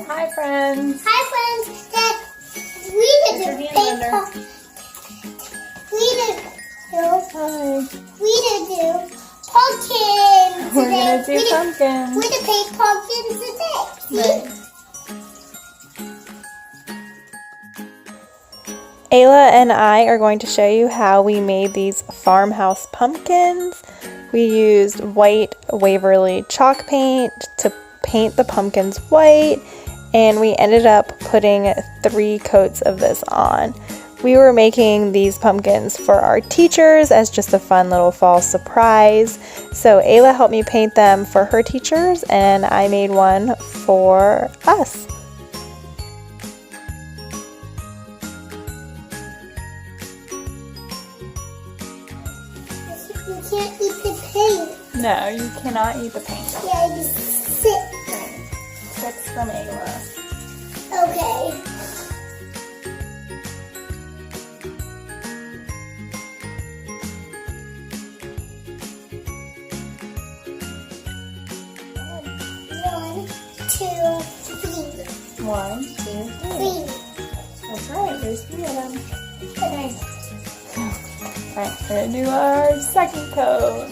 Say hi, friends. Hi, friends. Dad, we did do pumpkins. We're gonna do pumpkins. We did paint pumpkins today. Right. Ayla and I are going to show you how we made these farmhouse pumpkins. We used white Waverly chalk paint to paint the pumpkins white, and we ended up putting 3 coats of this on. We were making these pumpkins for our teachers as just a fun little fall surprise. So Ayla helped me paint them for her teachers, and I made one for us. You can't eat the paint. No, you cannot eat the paint. Yeah, you sit. 6 from Ayla. Okay. One, two, 3. 1, 2, 3. That's right, there's 3 of them. Okay. Alright, we're gonna do our second coat.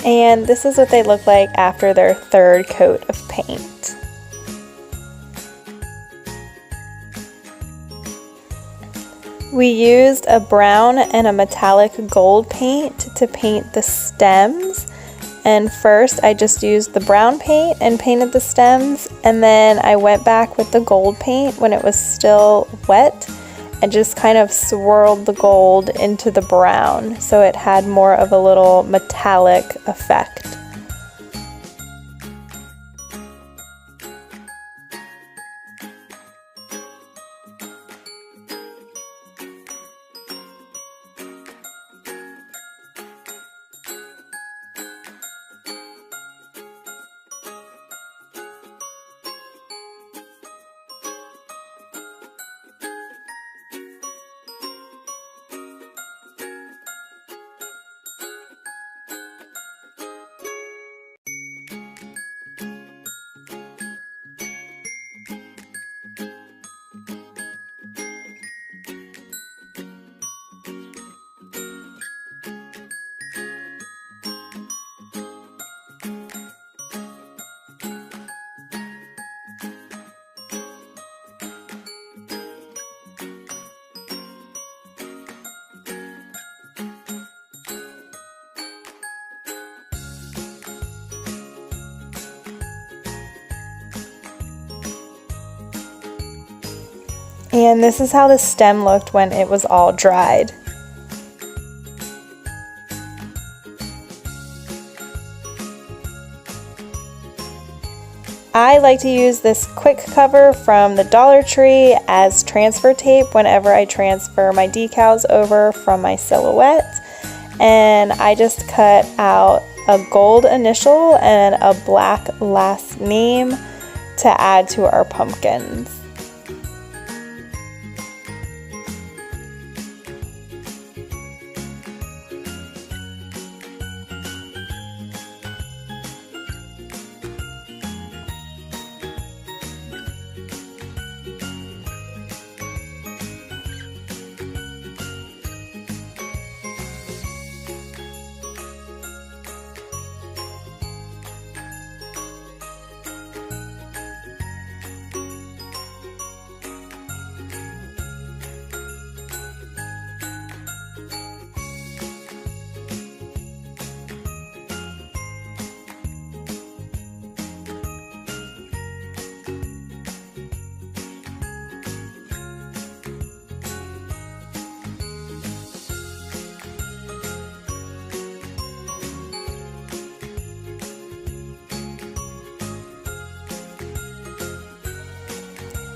And this is what they look like after their 3rd coat of paint. We used a brown and a metallic gold paint to paint the stems. And first I just used the brown paint and painted the stems, and then I went back with the gold paint when it was still wet and just kind of swirled the gold into the brown so it had more of a little metallic effect. And this is how the stem looked when it was all dried. I like to use this quick cover from the Dollar Tree as transfer tape whenever I transfer my decals over from my silhouette. And I just cut out a gold initial and a black last name to add to our pumpkins.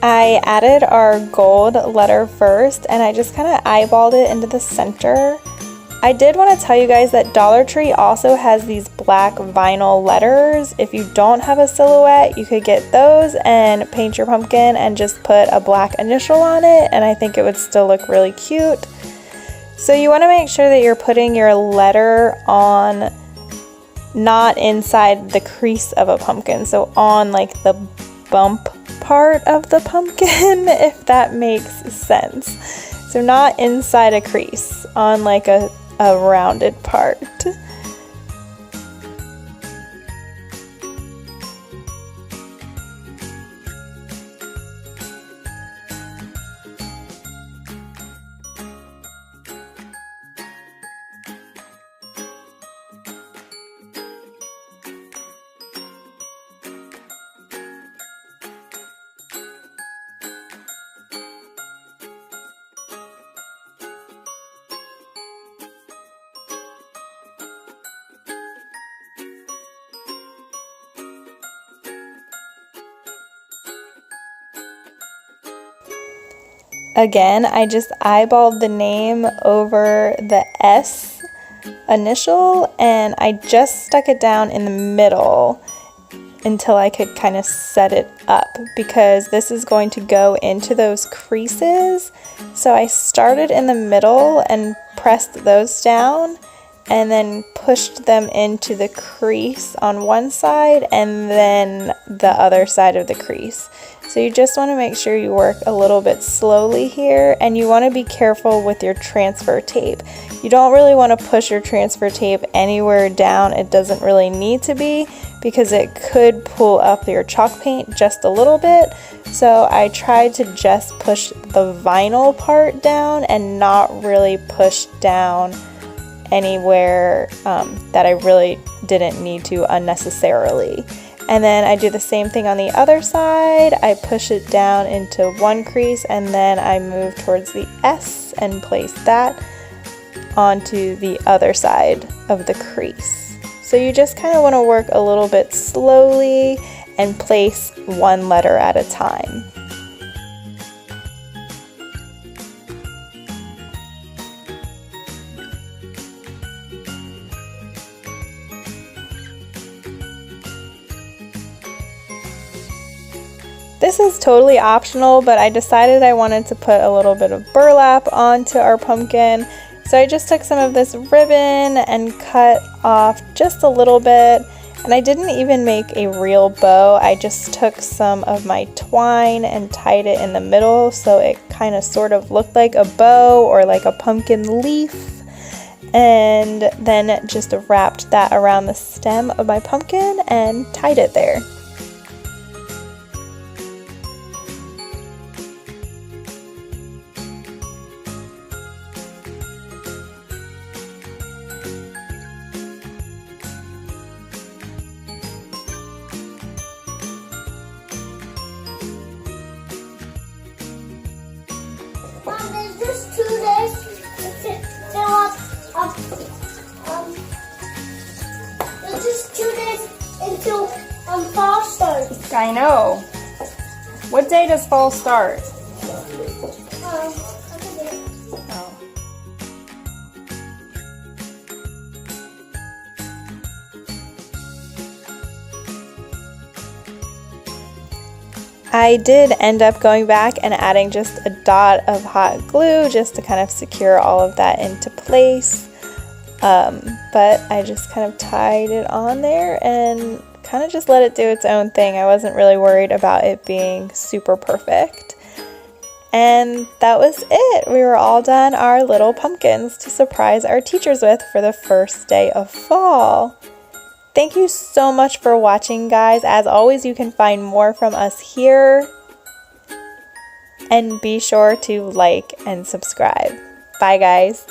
I added our gold letter first, and I just kind of eyeballed it into the center. I did want to tell you guys that Dollar Tree also has these black vinyl letters. If you don't have a silhouette, you could get those and paint your pumpkin and just put a black initial on it, and I think it would still look really cute. So you want to make sure that you're putting your letter on, not inside the crease of a pumpkin, so on like the bump part of the pumpkin, if that makes sense. So not inside a crease, on like a rounded part. Again, I just eyeballed the name over the S initial, and I just stuck it down in the middle until I could kind of set it up, because this is going to go into those creases. So I started in the middle and pressed those down, and then pushed them into the crease on one side and then the other side of the crease. So you just want to make sure you work a little bit slowly here, and you want to be careful with your transfer tape. You don't really want to push your transfer tape anywhere down. It doesn't really need to be, because it could pull up your chalk paint just a little bit. So I tried to just push the vinyl part down and not really push down anywhere that I really didn't need to unnecessarily. And then I do the same thing on the other side. I push it down into one crease, and then I move towards the S and place that onto the other side of the crease. So you just kind of want to work a little bit slowly and place one letter at a time. This is totally optional, but I decided I wanted to put a little bit of burlap onto our pumpkin. So I just took some of this ribbon and cut off just a little bit. And I didn't even make a real bow. I just took some of my twine and tied it in the middle, so it kind of sort of looked like a bow or like a pumpkin leaf. And then just wrapped that around the stem of my pumpkin and tied it there. Just do this until fall starts. I know. What day does fall start? Oh. I did end up going back and adding just a dot of hot glue just to kind of secure all of that into place. But I just kind of tied it on there and kind of just let it do its own thing. I wasn't really worried about it being super perfect. And that was it. We were all done our little pumpkins to surprise our teachers with for the first day of fall. Thank you so much for watching, guys. As always, you can find more from us here. And be sure to like and subscribe. Bye, guys.